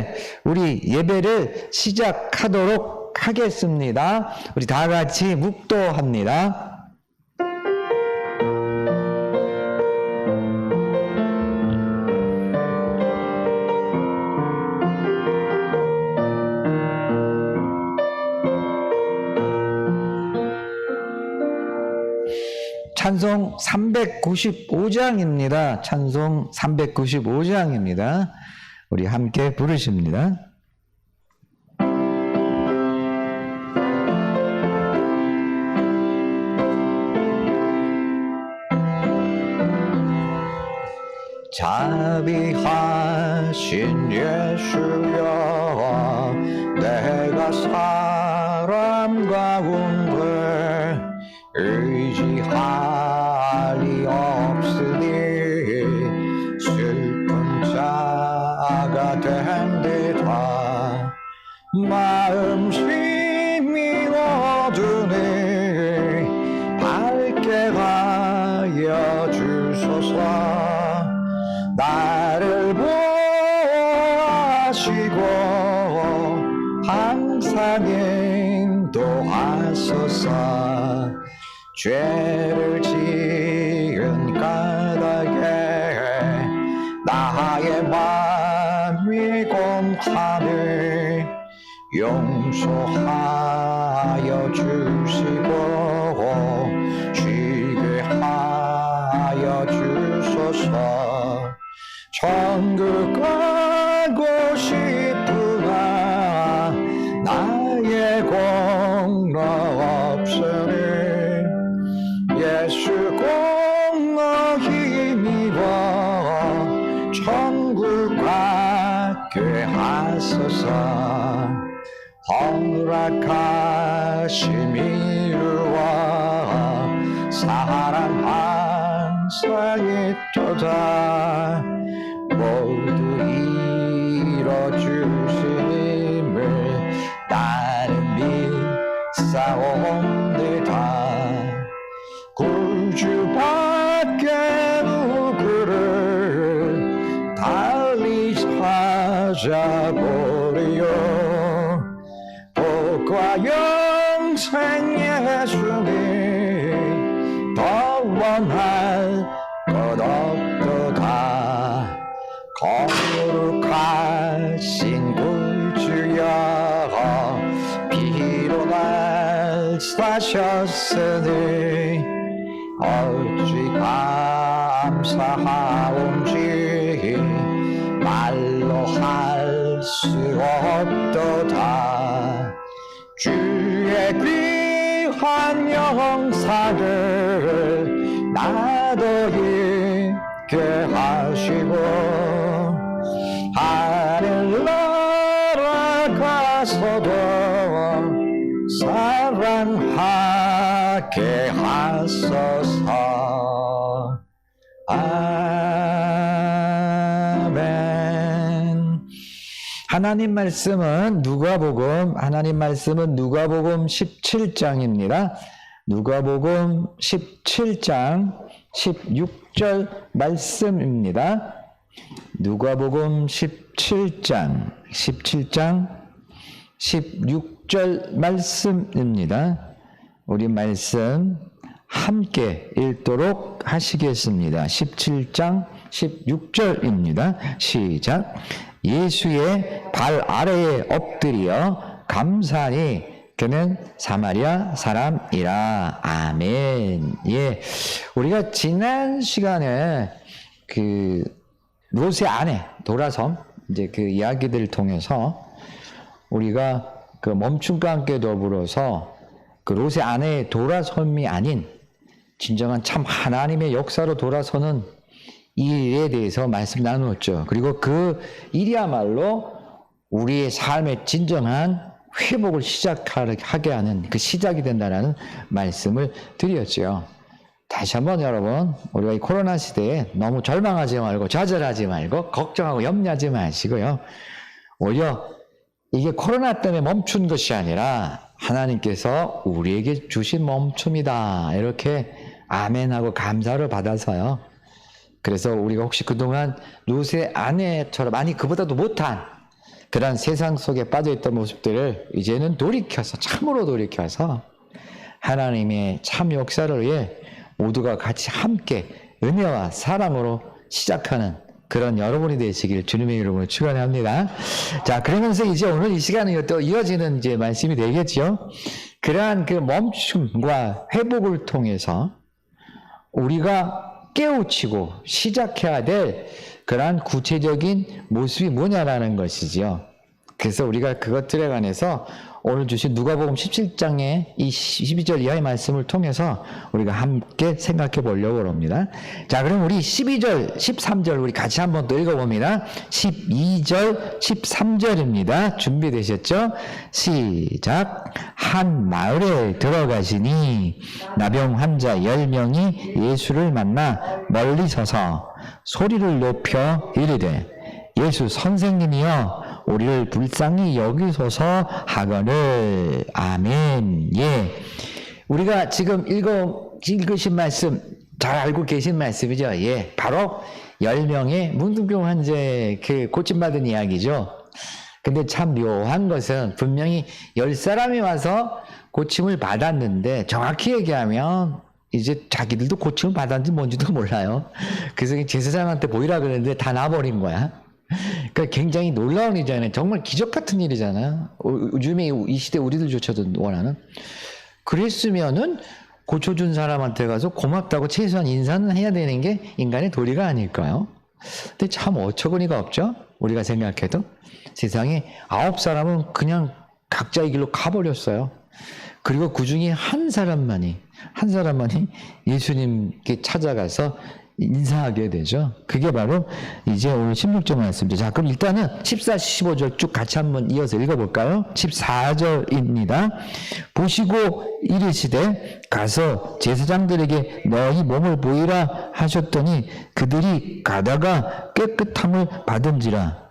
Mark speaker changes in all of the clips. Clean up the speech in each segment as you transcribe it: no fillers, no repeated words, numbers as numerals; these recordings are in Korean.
Speaker 1: 함께 우리 예배를 시작하도록 하겠습니다. 우리 다 같이 묵도합니다. 찬송 395장입니다. 찬송 395장입니다. 우리 함께 부르십니다. 자비하신 예수여, 내가 사람 가운데 의지할 리 없으니 슬픈 자가 된 듯하 마음심이 어두니 밝게 하여 주소서. 나를 보호하시고 항상 인도하소서. 죄를 지은 까닭에 나의 마음이 곤하니 용서하여 주시고 쉬게 하여 주소서. 천국 가고 싶으나 나의 공로 없으니 예수 공로 힘입어 천국 가게 하소서. 허락하심 이루어 사랑 항상 있도다. 모두 이뤄주심을 나는 믿사옵니다. 구주밖에 누구를 달리 찾아보리요. 복과 영생 예수님 더 원할 것 없도다. 거룩하신 구주여, 피로 날 사셨으니 어찌 감사하온지 말로 할 수 없도다. 주의 귀한 영사를 나도 있게 하시고 하늘 날아가서도 사랑하게 하소서. 아멘. 하나님 말씀은 누가복음 17장입니다. 누가복음 17장 16절 말씀입니다. 누가복음 17장 16절 말씀입니다. 우리 말씀 함께 읽도록 하시겠습니다. 17장 16절입니다. 시작. 예수의 발 아래에 엎드려 감사하니 그는 사마리아 사람이라. 아멘. 예, 우리가 지난 시간에 그 롯의 아내 도라섬 이제 그 이야기들을 통해서 우리가 그 멈춤과 함께 더불어서 그 롯의 아내의 도라섬이 아닌 진정한 참 하나님의 역사로 돌아서는 이 일에 대해서 말씀 나누었죠. 그리고 그 일이야말로 우리의 삶의 진정한 회복을 시작하게 하는 그 시작이 된다는 말씀을 드렸죠. 다시 한번 여러분, 우리가 이 코로나 시대에 너무 절망하지 말고 좌절하지 말고 걱정하고 염려하지 마시고요. 오히려 이게 코로나 때문에 멈춘 것이 아니라 하나님께서 우리에게 주신 멈춤이다. 이렇게 아멘하고 감사를 받아서요. 그래서 우리가 혹시 그동안 롯의 아내처럼, 아니 그보다도 못한 그런 세상 속에 빠져있던 모습들을 이제는 돌이켜서, 참으로 돌이켜서 하나님의 참 역사를 위해 모두가 같이 함께 은혜와 사랑으로 시작하는 그런 여러분이 되시길 주님의 이름으로 축원합니다. 자, 그러면서 이제 오늘 이 시간은 또 이어지는 이제 말씀이 되겠죠. 그러한 그 멈춤과 회복을 통해서 우리가 깨우치고 시작해야 될 그러한 구체적인 모습이 뭐냐라는 것이지요. 그래서 우리가 그것들에 관해서 오늘 주신 누가복음 17장의 이 12절 이하의 말씀을 통해서 우리가 함께 생각해 보려고 합니다. 자, 그럼 우리 12절, 13절 우리 같이 한번 또 읽어봅니다. 12절, 13절입니다. 준비되셨죠? 시작. 한 마을에 들어가시니 나병 환자 10명이 예수를 만나 멀리 서서 소리를 높여 이르되 예수 선생님이여 우리를 불쌍히 여기소서 하거늘. 아멘. 예. 우리가 지금 읽으신 말씀, 잘 알고 계신 말씀이죠. 예. 바로 10명의 문둥병 환자의 그 고침받은 이야기죠. 근데 참 묘한 것은 분명히 10사람이 와서 고침을 받았는데 정확히 얘기하면 이제 자기들도 고침을 받았는지 뭔지도 몰라요. 그래서 제사장한테 보이라 그랬는데 다 나버린 거야. 그러니까 굉장히 놀라운 일이잖아요. 정말 기적 같은 일이잖아요. 요즘에 이 시대 우리들조차도 원하는. 그랬으면은 고쳐준 사람한테 가서 고맙다고 최소한 인사는 해야 되는 게 인간의 도리가 아닐까요? 근데 참 어처구니가 없죠? 우리가 생각해도. 세상에 9사람은 그냥 각자의 길로 가버렸어요. 그리고 그 중에 한 사람만이 예수님께 찾아가서 인사하게 되죠. 그게 바로 이제 오늘 16절 말씀이죠. 자, 그럼 일단은 14, 15절 쭉 같이 한번 이어서 읽어볼까요? 14절입니다. 보시고 이르시되 가서 제사장들에게 너희 몸을 보이라 하셨더니 그들이 가다가 깨끗함을 받은지라.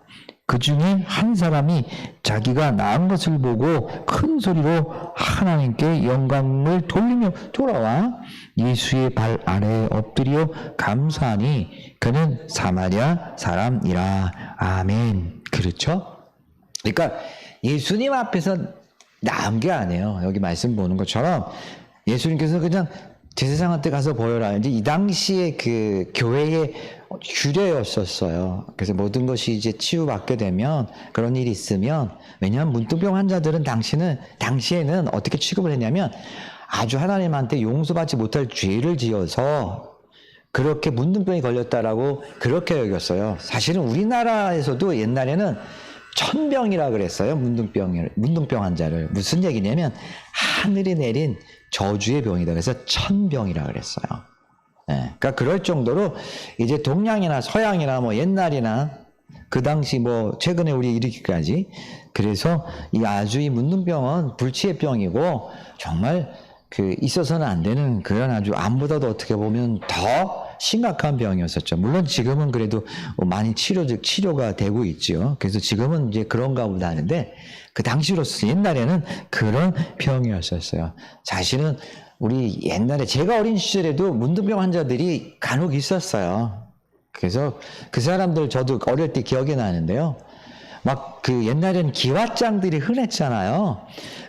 Speaker 1: 그 중에 한 사람이 자기가 나은 것을 보고 큰 소리로 하나님께 영광을 돌리며 돌아와 예수의 발 아래에 엎드려 감사하니 그는 사마리아 사람이라. 아멘. 그렇죠? 그러니까 예수님 앞에서 나은 게 아니에요. 여기 말씀 보는 것처럼 예수님께서 그냥 제사장한테 가서 보여라. 이제 이 당시에 그 교회의 규례였었어요. 그래서 모든 것이 이제 치유받게 되면 그런 일이 있으면, 왜냐하면 문둥병 환자들은 당시에는 어떻게 취급을 했냐면 아주 하나님한테 용서받지 못할 죄를 지어서 그렇게 문둥병이 걸렸다라고 그렇게 여겼어요. 사실은 우리나라에서도 옛날에는 천병이라 그랬어요. 문둥병 환자를. 무슨 얘기냐면 하늘이 내린 저주의 병이다. 그래서 천병이라 그랬어요. 네. 그러니까 그럴 정도로 이제 동양이나 서양이나 뭐 옛날이나 그 당시 뭐 최근에 우리 이르기까지, 그래서 이 아주 이 문둥병은 불치의 병이고 정말 그 있어서는 안 되는 그런 아주 암보다도 어떻게 보면 더 심각한 병이었었죠. 물론 지금은 그래도 많이 치료가 되고 있죠. 그래서 지금은 이제 그런가 보다 하는데 그 당시로서 옛날에는 그런 병이었었어요. 사실은 우리 옛날에 제가 어린 시절에도 문둥병 환자들이 간혹 있었어요. 그래서 그 사람들 저도 어릴 때 기억이 나는데요. 막 그 옛날에는 기왓장들이 흔했잖아요.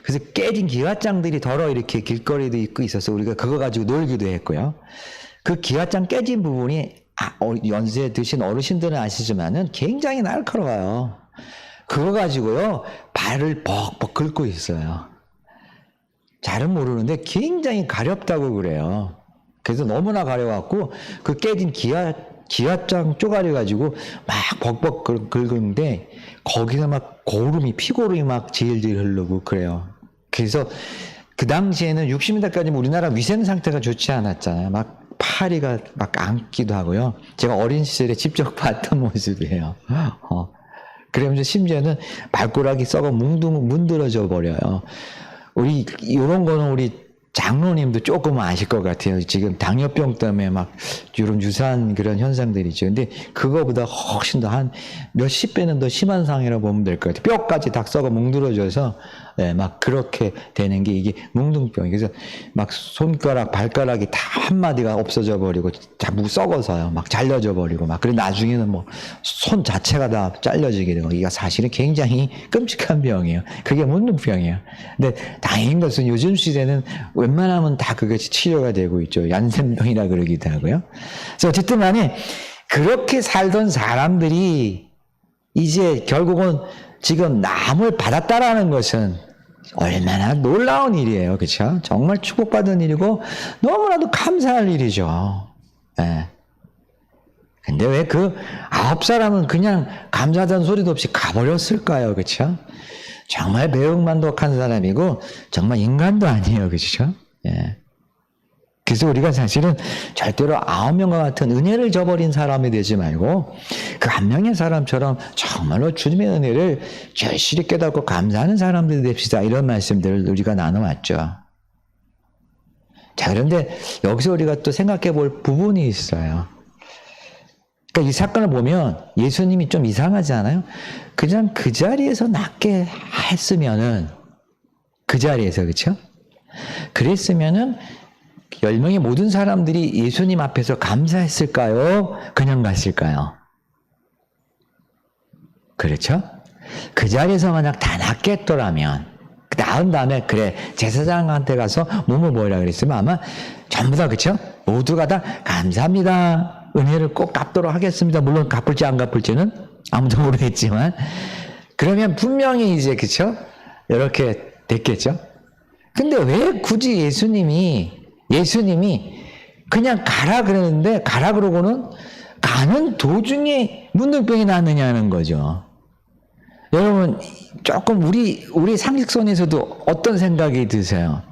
Speaker 1: 그래서 깨진 기왓장들이 덜어 이렇게 길거리도 있고 있어서 우리가 그거 가지고 놀기도 했고요. 그 기왓장 깨진 부분이 연세 드신 어르신들은 아시지만은 굉장히 날카로워요. 그거 가지고요 발을 벅벅 긁고 있어요. 잘은 모르는데 굉장히 가렵다고 그래요. 그래서 너무나 가려워갖고 그 깨진 기왓장 쪼가리 가지고 막 벅벅 긁는데 거기서 막 피고름이 막 질질 흐르고 그래요. 그래서 그 당시에는 60년대까지 우리나라 위생 상태가 좋지 않았잖아요. 막 파리가 막 안기도 하고요. 제가 어린 시절에 직접 봤던 모습이에요. 그러면서 심지어는 발가락이 썩어 문드러져 버려요. 우리 이런 거는 우리 장로님도 조금 아실 것 같아요. 지금 당뇨병 때문에 막 이런 유사한 그런 현상들이죠. 근데 그거보다 훨씬 더 한 몇십 배는 더 심한 상이라고 보면 될 것 같아요. 뼈까지 다 썩어 뭉들어져서 네, 막 그렇게 되는 게 이게 뭉둥병이. 그래서 막 손가락, 발가락이 다 한마디가 없어져 버리고 다 썩어서요. 막 잘려져 버리고 막. 그리고 나중에는 뭐 손 자체가 다 잘려지게 되고 이게 사실은 굉장히 끔찍한 병이에요. 그게 뭉둥병이에요. 근데 다행인 것은 요즘 시대는 웬만하면 다 그것이 치료가 되고 있죠. 얀센병이라 그러기도 하고요. 그래서 어쨌든 간에 그렇게 살던 사람들이 이제 결국은 지금 남을 받았다라는 것은 얼마나 놀라운 일이에요. 그렇죠? 정말 축복받은 일이고 너무나도 감사할 일이죠. 예. 근데 왜 그 9사람은 그냥 감사하다는 소리도 없이 가버렸을까요? 그렇죠? 정말 배은만독한 사람이고 정말 인간도 아니에요. 그렇죠? 예. 그래서 우리가 사실은 절대로 9명과 같은 은혜를 저버린 사람이 되지 말고 그 한 명의 사람처럼 정말로 주님의 은혜를 절실히 깨닫고 감사하는 사람들이 됩시다. 이런 말씀들을 우리가 나눠왔죠. 자, 그런데 여기서 우리가 또 생각해 볼 부분이 있어요. 그러니까 이 사건을 보면 예수님이 좀 이상하지 않아요? 그냥 그 자리에서 낫게 했으면은 그 자리에서 그렇죠? 그랬으면은 10명의 모든 사람들이 예수님 앞에서 감사했을까요? 그냥 갔을까요? 그렇죠? 그 자리에서 만약 다 낫겠더라면 나은 다음에 그래 제사장한테 가서 몸을 모으라 그랬으면 아마 전부 다 그렇죠? 모두가 다 감사합니다. 은혜를 꼭 갚도록 하겠습니다. 물론 갚을지 안 갚을지는 아무도 모르겠지만 그러면 분명히 이제 그렇죠? 이렇게 됐겠죠? 근데 왜 굳이 예수님이 그냥 가라 그러는데 가라 그러고는 가는 도중에 문둥병이 났느냐는 거죠. 여러분 조금 우리 상식선에서도 어떤 생각이 드세요?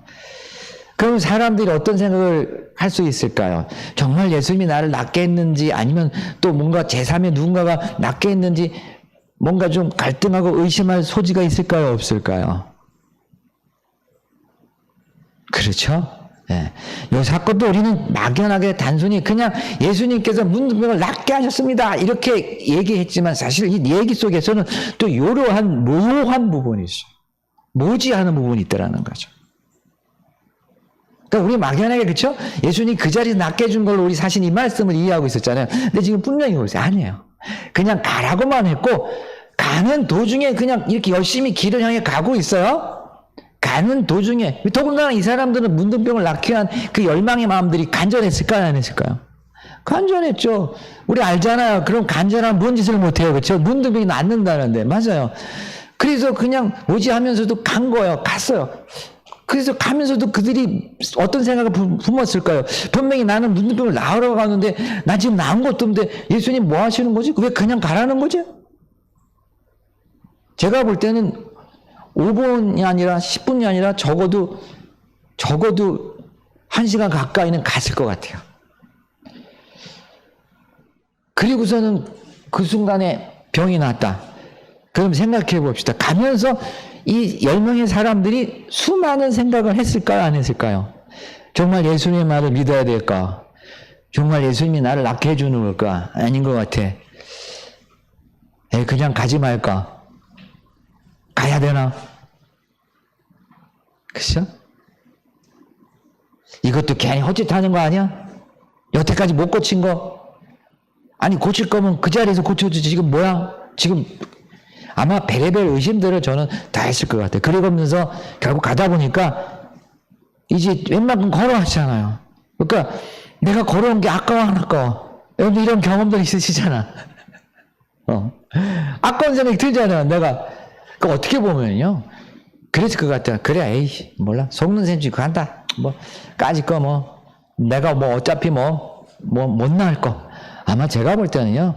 Speaker 1: 그럼 사람들이 어떤 생각을 할 수 있을까요? 정말 예수님이 나를 낫게 했는지 아니면 또 뭔가 제3의 누군가가 낫게 했는지 뭔가 좀 갈등하고 의심할 소지가 있을까요? 없을까요? 그렇죠? 예. 이 사건도 우리는 막연하게 단순히 그냥 예수님께서 문둥병을 낫게 하셨습니다. 이렇게 얘기했지만 사실 이 얘기 속에서는 또 묘한 부분이 있어요. 모지하는 부분이 있더라는 거죠. 그러니까 우리 막연하게 그렇죠? 예수님 그 자리에서 낫게 해준 걸로 우리 사실 이 말씀을 이해하고 있었잖아요. 근데 지금 분명히 보세요. 아니에요. 그냥 가라고만 했고 가는 도중에 그냥 이렇게 열심히 길을 향해 가고 있어요. 가는 도중에 더군다나 이 사람들은 문둥병을 낫게 한 그 열망의 마음들이 간절했을까요? 안 했을까요? 간절했죠. 우리 알잖아요. 그럼 간절한 뭔 짓을 못해요. 그렇죠? 문둥병이 낫는다는데. 맞아요. 그래서 그냥 오지 하면서도 간 거예요. 갔어요. 그래서 가면서도 그들이 어떤 생각을 품었을까요? 분명히 나는 문둥병을 나으러 가는데 나 지금 나은 것도 없는데 예수님 뭐 하시는 거지? 왜 그냥 가라는 거지? 제가 볼 때는 5분이 아니라 10분이 아니라 적어도 1시간 가까이는 갔을 것 같아요. 그리고서는 그 순간에 병이 났다. 그럼 생각해 봅시다. 가면서 이 10명의 사람들이 수많은 생각을 했을까요? 안 했을까요? 정말 예수님의 말을 믿어야 될까? 정말 예수님이 나를 낫게 해주는 걸까? 아닌 것 같아. 그냥 가지 말까? 가야 되나? 그쵸? 이것도 괜히 헛짓하는 거 아니야? 여태까지 못 고친 거? 아니 고칠 거면 그 자리에서 고쳐주지. 지금 뭐야? 지금 아마 별의별 의심들을 저는 다 했을 것 같아요. 그러면서 결국 가다 보니까 이제 웬만큼 걸어왔잖아요. 그러니까 내가 걸어온 게 아까워 안 아까워? 여러분들 이런 경험들 있으시잖아. 아까운 생각이 들잖아요. 내가 그 어떻게 보면요. 그랬을 것 같아요. 그래, 에이, 몰라. 속는 셈 치고 간다. 뭐, 까짓 거 뭐, 내가 뭐, 어차피 못 나을 거. 아마 제가 볼 때는요,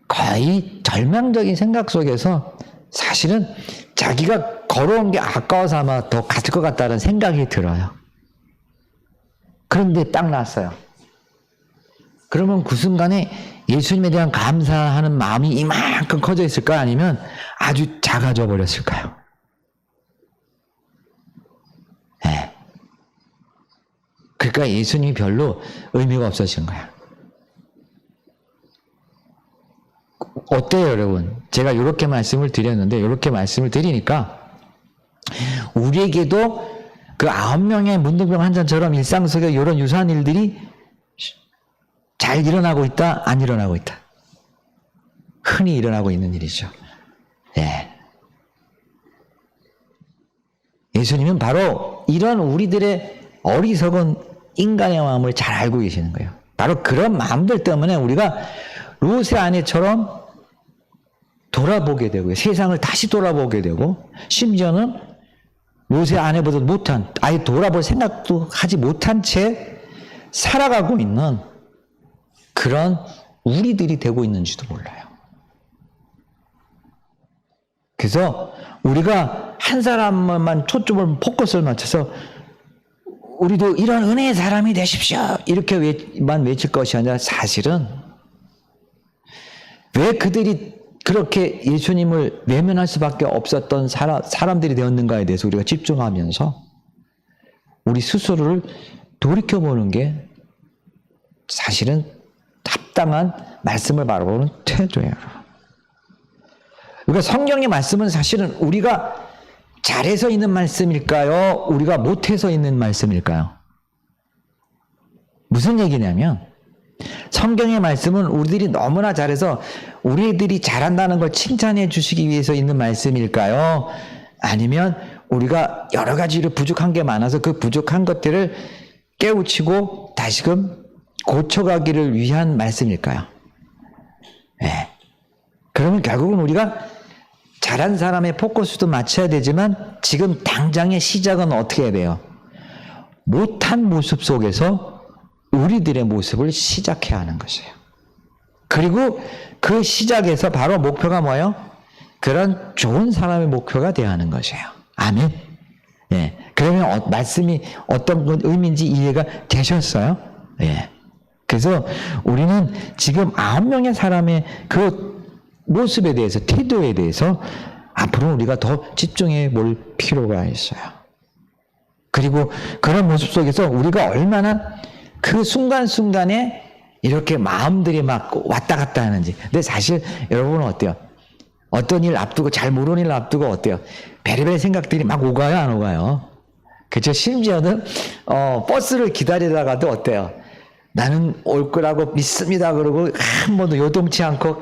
Speaker 1: 거의 절망적인 생각 속에서 사실은 자기가 걸어온 게 아까워서 아마 더 갔을 것 같다는 생각이 들어요. 그런데 딱 났어요. 그러면 그 순간에 예수님에 대한 감사하는 마음이 이만큼 커져 있을까? 아니면 아주 작아져 버렸을까요? 네. 그러니까 예수님이 별로 의미가 없어진 거야. 어때요, 여러분? 제가 이렇게 말씀을 드렸는데, 이렇게 말씀을 드리니까 우리에게도 그 9명의 문둥병 환자처럼 일상 속에 이런 유사한 일들이 잘 일어나고 있다, 안 일어나고 있다. 흔히 일어나고 있는 일이죠. 예. 예수님은 바로 이런 우리들의 어리석은 인간의 마음을 잘 알고 계시는 거예요. 바로 그런 마음들 때문에 우리가 롯의 아내처럼 돌아보게 되고요. 세상을 다시 돌아보게 되고, 심지어는 롯의 아내보다 못한, 아예 돌아볼 생각도 하지 못한 채 살아가고 있는 그런 우리들이 되고 있는지도 몰라요. 그래서 우리가 한 사람만 초점을 포커스를 맞춰서 우리도 이런 은혜의 사람이 되십시오 이렇게만 외칠 것이 아니라, 사실은 왜 그들이 그렇게 예수님을 외면할 수밖에 없었던 사람들이 되었는가에 대해서 우리가 집중하면서 우리 스스로를 돌이켜보는 게 사실은 합당한 말씀을 바라보는 태도예요. 그러니까 성경의 말씀은 사실은 우리가 잘해서 있는 말씀일까요? 우리가 못해서 있는 말씀일까요? 무슨 얘기냐면, 성경의 말씀은 우리들이 너무나 잘해서 우리들이 잘한다는 걸 칭찬해 주시기 위해서 있는 말씀일까요? 아니면 우리가 여러 가지로 부족한 게 많아서 그 부족한 것들을 깨우치고 다시금 고쳐가기를 위한 말씀일까요? 네. 그러면 결국은 우리가 잘한 사람의 포커스도 맞춰야 되지만, 지금 당장의 시작은 어떻게 해야 돼요? 못한 모습 속에서 우리들의 모습을 시작해야 하는 것이에요. 그리고 그 시작에서 바로 목표가 뭐예요? 그런 좋은 사람의 목표가 되어야 하는 것이에요. 아멘. 예. 그러면 말씀이 어떤 의미인지 이해가 되셨어요? 예. 그래서 우리는 지금 9명의 사람의 그 모습에 대해서, 태도에 대해서 앞으로 우리가 더 집중해 볼 필요가 있어요. 그리고 그런 모습 속에서 우리가 얼마나 그 순간순간에 이렇게 마음들이 막 왔다 갔다 하는지. 근데 사실 여러분은 어때요? 어떤 일 앞두고, 잘 모르는 일 앞두고 어때요? 베레베레 생각들이 막 오가요, 안 오가요? 그렇죠? 심지어는 버스를 기다리다가도 어때요? 나는 올 거라고 믿습니다 그러고 한 번도 요동치 않고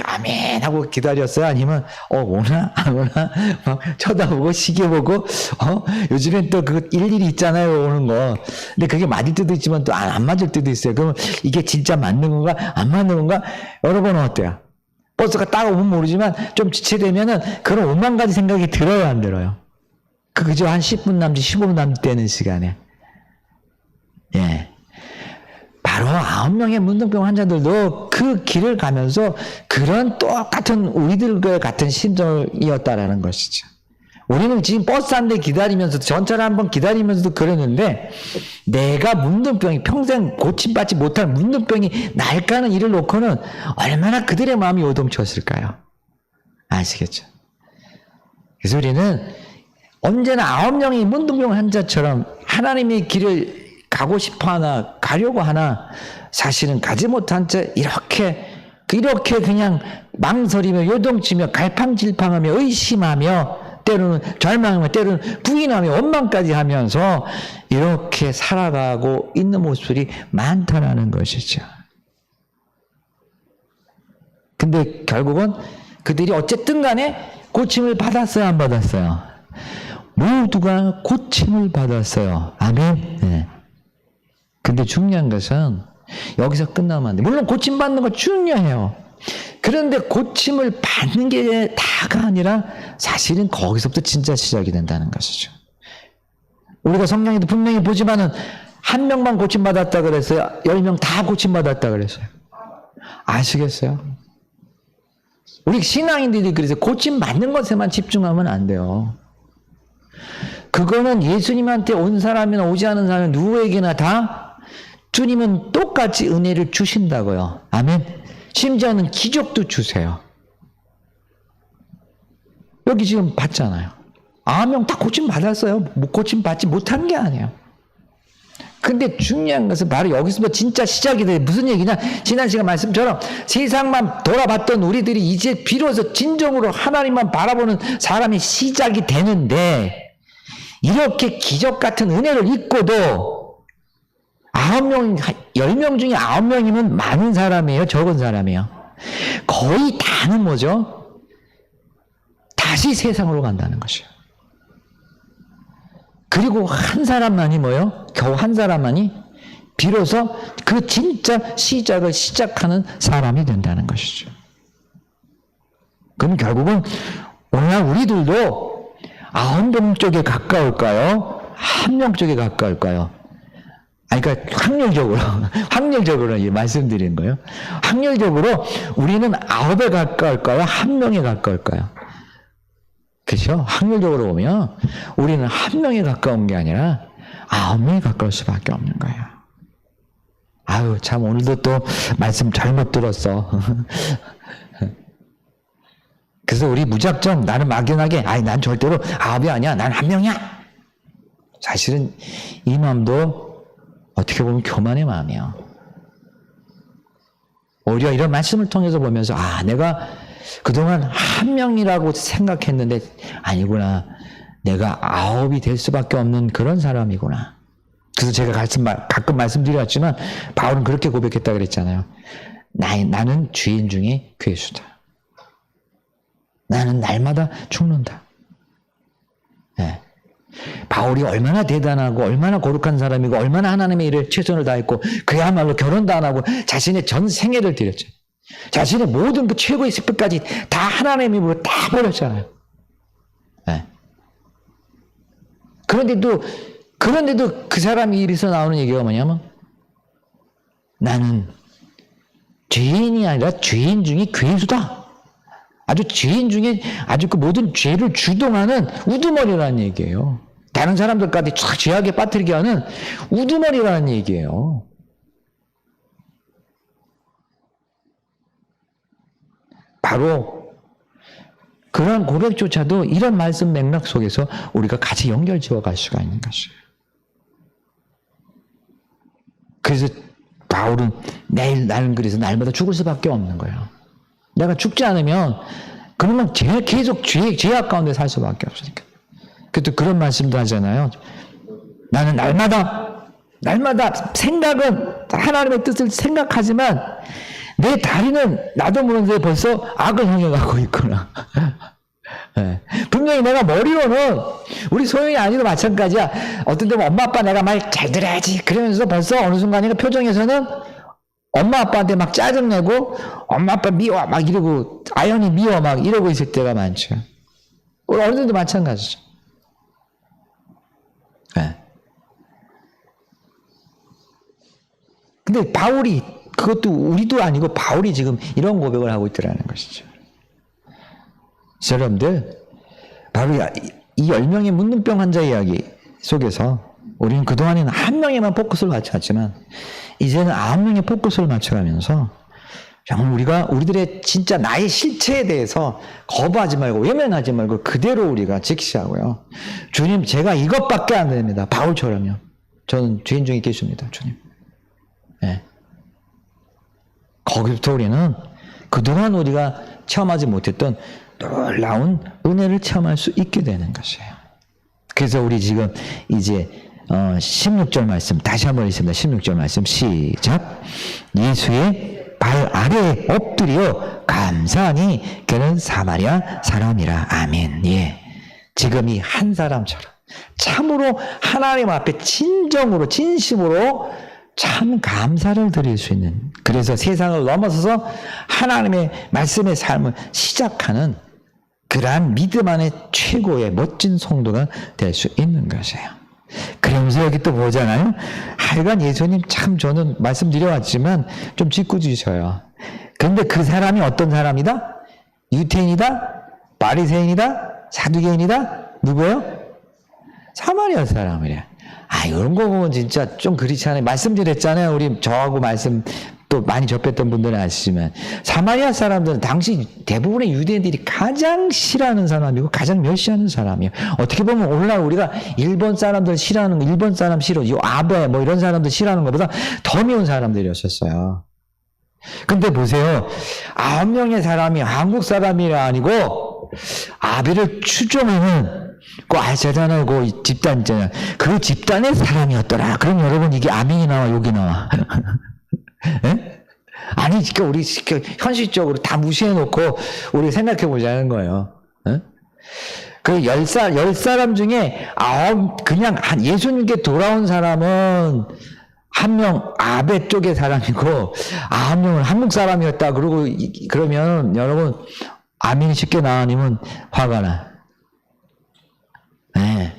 Speaker 1: 아멘 하고 기다렸어요? 아니면 오나 안 오나 막 쳐다보고 시계 보고 요즘엔 또 그 일일이 있잖아요, 오는 거. 근데 그게 맞을 때도 있지만 또 안 맞을 때도 있어요. 그러면 이게 진짜 맞는 건가 안 맞는 건가? 여러분은 어때요? 버스가 딱 오면 모르지만 좀 지체되면은 그런 5만 가지 생각이 들어요, 안 들어요? 그죠? 한 10분 남짓 15분 남짓 되는 시간에. 예. 바로 9명의 문둥병 환자들도 그 길을 가면서 그런 똑같은 우리들과 같은 심정이었다라는 것이죠. 우리는 지금 버스 한 대 기다리면서도, 전철 한 번 기다리면서도 그랬는데, 내가 문둥병이 평생 고침받지 못할 문둥병이 날까는 일을 놓고는 얼마나 그들의 마음이 요동쳤을까요? 아시겠죠? 그래서 우리는 언제나 9명의 문둥병 환자처럼 하나님의 길을 가고 싶어 하나, 가려고 하나, 사실은 가지 못한 채 이렇게 그냥 망설이며 요동치며 갈팡질팡하며 의심하며 때로는 절망하며 때로는 부인하며 원망까지 하면서 이렇게 살아가고 있는 모습이 많다라는 것이죠. 근데 결국은 그들이 어쨌든 간에 고침을 받았어요, 안 받았어요? 모두가 고침을 받았어요. 아멘. 네. 근데 중요한 것은 여기서 끝나면 안 돼. 물론 고침받는 거 중요해요. 그런데 고침을 받는 게 다가 아니라 사실은 거기서부터 진짜 시작이 된다는 것이죠. 우리가 성경에도 분명히 보지만은 한 명만 고침받았다 그랬어요? 10명 다 고침받았다 그랬어요? 아시겠어요? 우리 신앙인들이 그래서 고침받는 것에만 집중하면 안 돼요. 그거는 예수님한테 온 사람이나 오지 않은 사람 누구에게나 다 주님은 똑같이 은혜를 주신다고요. 아멘. 심지어는 기적도 주세요. 여기 지금 봤잖아요. 9명 다 고침 받았어요. 고침 받지 못한 게 아니에요. 근데 중요한 것은 바로 여기서부터 진짜 시작이 돼. 무슨 얘기냐? 지난 시간 말씀처럼 세상만 돌아봤던 우리들이 이제 비로소 진정으로 하나님만 바라보는 사람이 시작이 되는데, 이렇게 기적 같은 은혜를 입고도 9명, 10명 중에 9명이면 많은 사람이에요? 적은 사람이에요? 거의 다는 뭐죠? 다시 세상으로 간다는 것이에요. 그리고 한 사람만이 뭐요? 겨우 한 사람만이 비로소 그 진짜 시작을 시작하는 사람이 된다는 것이죠. 그럼 결국은 오늘 우리들도 9명 쪽에 가까울까요? 1명 쪽에 가까울까요? 아니, 그러니까 확률적으로 말씀드리는 거예요. 확률적으로 우리는 9에 가까울까요? 1명에 가까울까요? 그렇죠? 확률적으로 보면 우리는 1명에 가까운 게 아니라 9명에 가까울 수밖에 없는 거예요. 아유, 참 오늘도 또 말씀 잘못 들었어. 그래서 우리 무작정 나는 막연하게 난 절대로 9이 아니야. 난 1명이야. 사실은 이 마음도 어떻게 보면 교만의 마음이에요. 오히려 이런 말씀을 통해서 보면서 내가 그동안 1명이라고 생각했는데 아니구나. 내가 9이 될 수밖에 없는 그런 사람이구나. 그래서 제가 가끔 말씀드렸지만 바울은 그렇게 고백했다 그랬잖아요. 나는 죄인 중에 괴수다. 나는 날마다 죽는다. 네. 바울이 얼마나 대단하고 얼마나 거룩한 사람이고 얼마나 하나님의 일에 최선을 다했고 그야말로 결혼도 안 하고 자신의 전 생애를 드렸죠. 자신의 모든 그 최고의 스펙까지 다 하나님의 힘으로 다 버렸잖아요. 네. 그런데도 그 사람이 입에서 나오는 얘기가 뭐냐면 나는 죄인이 아니라 죄인 중에 괴수다. 아주 죄인 중에 아주 그 모든 죄를 주동하는 우두머리라는 얘기예요. 다른 사람들까지 쫙 죄악에 빠뜨리게 하는 우두머리라는 얘기예요. 바로 그런 고백조차도 이런 말씀 맥락 속에서 우리가 같이 연결 지어갈 수가 있는 것이에요. 그래서 바울은 나는 그래서 날마다 죽을 수밖에 없는 거예요. 내가 죽지 않으면 그러면 계속 죄악 가운데 살 수밖에 없으니까. 그것도 그런 말씀도 하잖아요. 나는 날마다 생각은 하나님의 뜻을 생각하지만 내 다리는 나도 모르는데 벌써 악을 향해 가고 있구나. 네. 분명히 내가 머리로는 우리 소영이 아니도 마찬가지야. 어떤 때는 엄마 아빠 내가 말 잘 들어야지 그러면서 벌써 어느 순간인가 표정에서는 엄마 아빠한테 막 짜증내고 엄마 아빠 미워 막 이러고 아연이 미워 막 이러고 있을 때가 많죠. 우리 어른들도 마찬가지죠. 네. 근데 바울이 그것도 우리도 아니고 바울이 지금 이런 고백을 하고 있더라는 것이죠. 여러분들 바로 이 10명의 문둥병 환자 이야기 속에서 우리는 그동안에는 1명에만 포커스를 맞춰왔지만 이제는 9명의 포커스를 맞춰가면서 정말 우리들의 진짜 나의 실체에 대해서 거부하지 말고 외면하지 말고 그대로 우리가 직시하고요. 주님 제가 이것밖에 안 됩니다. 바울처럼요. 저는 죄인 중에 계십니다. 주님. 네. 거기부터 우리는 그동안 우리가 체험하지 못했던 놀라운 은혜를 체험할 수 있게 되는 것이에요. 그래서 우리 지금 이제 16절 말씀 다시 한번 읽습니다. 16절 말씀 시작. 예수의 발 아래에 엎드려 감사하니 그는 사마리아 사람이라. 아멘. 예. 지금 이 한 사람처럼 참으로 하나님 앞에 진정으로 진심으로 참 감사를 드릴 수 있는, 그래서 세상을 넘어서서 하나님의 말씀의 삶을 시작하는 그러한 믿음 안에 최고의 멋진 성도가 될 수 있는 것이에요. 그러면서 여기 또 보잖아요. 하여간 예수님 참 저는 말씀드려왔지만 좀 짓궂으셔요. 그런데 그 사람이 어떤 사람이다? 유태인이다? 바리새인이다? 사두개인이다? 누구예요? 사마리아 사람이래. 이런 거 보면 진짜 좀 그렇지 않아요? 말씀드렸잖아요. 우리 저하고 말씀 또 많이 접했던 분들은 아시지만 사마리아 사람들은 당시 대부분의 유대인들이 가장 싫어하는 사람이고 가장 멸시하는 사람이에요. 어떻게 보면 오늘날 우리가 일본 사람들 싫어하는 거, 일본 사람 싫어, 아베 뭐 이런 사람들 싫어하는 것보다 더 미운 사람들이었었어요. 근데 보세요. 9명의 사람이 한국 사람이 아니고 아베를 추종하는 그 아시잖아요. 그 집단 있잖아요. 그 집단의 사람이었더라. 그럼 여러분 이게 아멘이 나와 욕이 나와? 예? 아니, 그러니까 우리 현실적으로 다 무시해놓고 우리 생각해보자는 거예요. 예? 그 열 사람 중에 그냥 한 예수님께 돌아온 사람은 한 명 아베 쪽의 사람이고 9명은 한국 사람이었다. 그러면 여러분 아멘이 쉽게 나오면 화가 나. 네.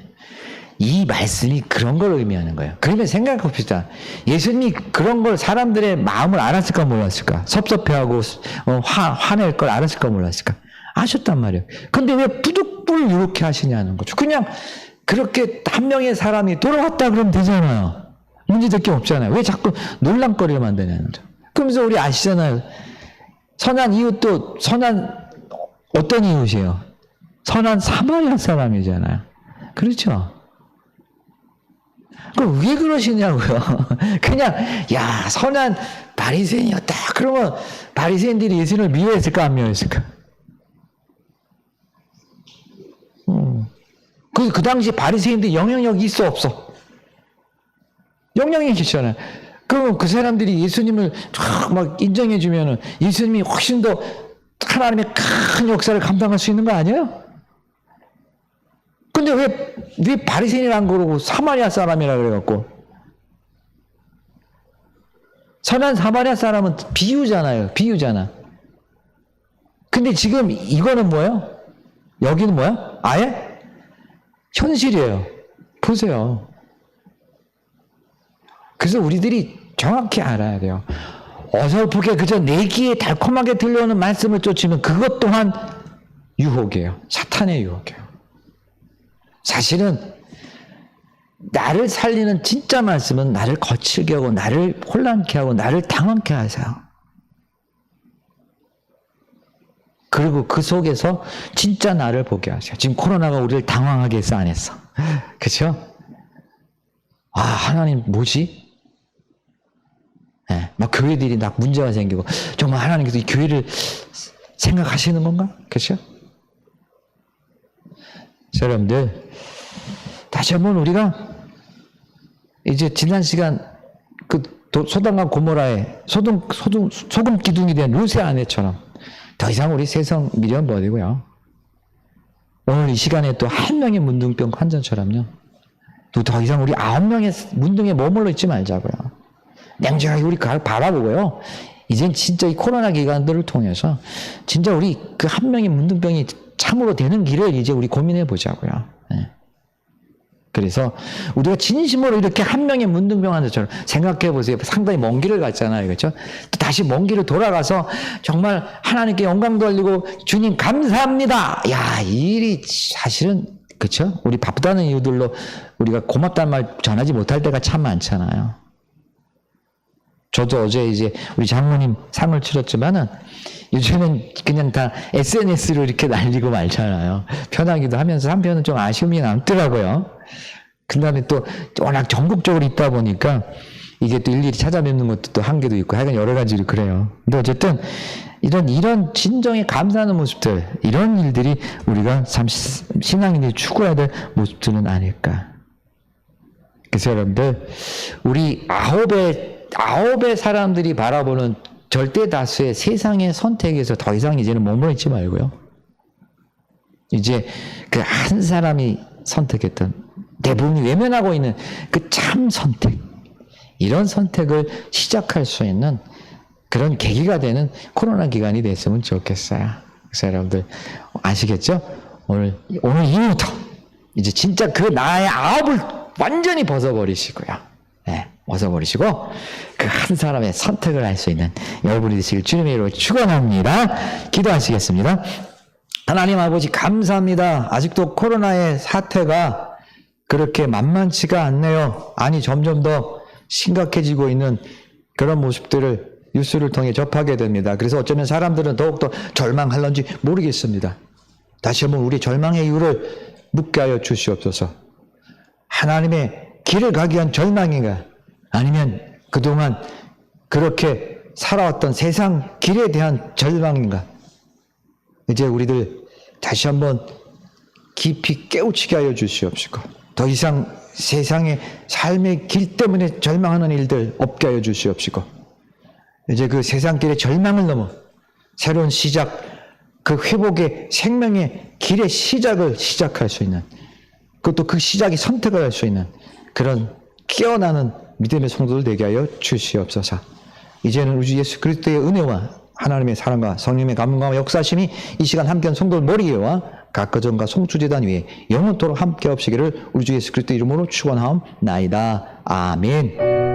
Speaker 1: 이 말씀이 그런 걸 의미하는 거예요. 그러면 생각해 봅시다. 예수님이 그런 걸 사람들의 마음을 알았을까 몰랐을까? 섭섭해하고 화낼 걸 알았을까 몰랐을까? 아셨단 말이에요. 근데 왜 부득불 이렇게 하시냐는 거죠. 그냥 그렇게 한 명의 사람이 돌아왔다 그러면 되잖아요. 문제될 게 없잖아요. 왜 자꾸 논란거리를 만드냐는 거죠. 그러면서 우리 아시잖아요. 선한 이웃도 어떤 이웃이에요? 선한 사마리아 사람이잖아요. 그렇죠? 그럼 왜 그러시냐고요. 그냥 선한 바리새인이었다. 그러면 바리새인들이 예수님을 미워했을까 안 미워했을까? 그 당시 바리새인들 영향력이 있어 없어? 영향력이 있잖아요. 그럼 그 사람들이 예수님을 막 인정해주면은 예수님이 훨씬 더 하나님의 큰 역사를 감당할 수 있는 거 아니에요? 근데 왜 바리새인이란 그러고 사마리아 사람이라 그래갖고. 선한 사마리아 사람은 비유잖아. 근데 지금 이거는 뭐예요? 여기는 뭐야? 아예 현실이에요. 보세요. 그래서 우리들이 정확히 알아야 돼요. 어설프게 그저 내 귀에 달콤하게 들려오는 말씀을 쫓으면 그것 또한 유혹이에요. 사탄의 유혹이에요. 사실은 나를 살리는 진짜 말씀은 나를 거칠게 하고 나를 혼란케 하고 나를 당황케 하세요. 그리고 그 속에서 진짜 나를 보게 하세요. 지금 코로나가 우리를 당황하게 했어 안 했어? 그렇죠? 하나님 뭐지? 네, 막 교회들이 막 문제가 생기고 정말 하나님께서 이 교회를 생각하시는 건가? 그렇죠? 여러분들 다시 한번 우리가 이제 지난 시간 그 소돔과 고모라의 소금 기둥이 된 롯의 아내처럼 더 이상 우리 세상 미련 버리고요. 오늘 이 시간에 또 한 명의 문둥병 환자처럼요. 또 더 이상 우리 9명의 문둥에 머물러 있지 말자고요. 냉정하게 우리 바라보고요. 이젠 진짜 이 코로나 기간들을 통해서 진짜 우리 그 한 명의 문둥병이 참으로 되는 길을 이제 우리 고민해 보자고요. 네. 그래서 우리가 진심으로 이렇게 한 명의 문둥병 환자처럼 생각해 보세요. 상당히 먼 길을 갔잖아요. 그렇죠? 또 다시 먼 길을 돌아가서 정말 하나님께 영광 돌리고 주님 감사합니다. 이 일이 사실은 그렇죠? 우리 바쁘다는 이유들로 우리가 고맙다는 말 전하지 못할 때가 참 많잖아요. 저도 어제 이제 우리 장모님 상을 치렀지만은 요즘은 그냥 다 SNS로 이렇게 날리고 말잖아요. 편하기도 하면서 한편은 좀 아쉬움이 남더라고요. 그 다음에 또 워낙 전국적으로 있다 보니까 이게 또 일일이 찾아뵙는 것도 또 한계도 있고 하여간 여러 가지로 그래요. 근데 어쨌든 이런 진정에 감사하는 모습들, 이런 일들이 우리가 참 신앙인들이 추구해야 될 모습들은 아닐까. 그래서 여러분들, 우리 아홉의 사람들이 바라보는 절대 다수의 세상의 선택에서 더 이상 이제는 머물러 있지 말고요. 이제 그 한 사람이 선택했던 대부분이 외면하고 있는 그 참 선택, 이런 선택을 시작할 수 있는 그런 계기가 되는 코로나 기간이 됐으면 좋겠어요. 그래서 여러분들 아시겠죠? 오늘 이후부터 이제 진짜 그 나의 아홉을 완전히 벗어버리시고요. 네, 벗어버리시고 그 한 사람의 선택을 할 수 있는 여러분이 되시길 주님의 이름으로 축원합니다. 기도하시겠습니다. 하나님 아버지 감사합니다. 아직도 코로나의 사태가 그렇게 만만치가 않네요. 아니 점점 더 심각해지고 있는 그런 모습들을 뉴스를 통해 접하게 됩니다. 그래서 어쩌면 사람들은 더욱더 절망할런지 모르겠습니다. 다시 한번 우리 절망의 이유를 묻게 하여 주시옵소서. 하나님의 길을 가기 위한 절망인가? 아니면 그동안 그렇게 살아왔던 세상 길에 대한 절망인가? 이제 우리들 다시 한번 깊이 깨우치게 하여 주시옵시고 더 이상 세상의 삶의 길 때문에 절망하는 일들 없게 하여 주시옵시고 이제 그 세상길의 절망을 넘어 새로운 시작, 그 회복의 생명의 길의 시작을 시작할 수 있는, 그것도 그 시작이 선택을 할 수 있는 그런 깨어나는 믿음의 성도들 되게 하여 주시옵소서. 이제는 우리 주 예수 그리스도의 은혜와 하나님의 사랑과 성령의 감동과 역사심이 이 시간 함께한 성도들 머리에와 각 가정과 송추재단 위에 영원토록 함께 없으기를 우리 주 예수 그리스도 이름으로 축원하옵나이다. 아멘.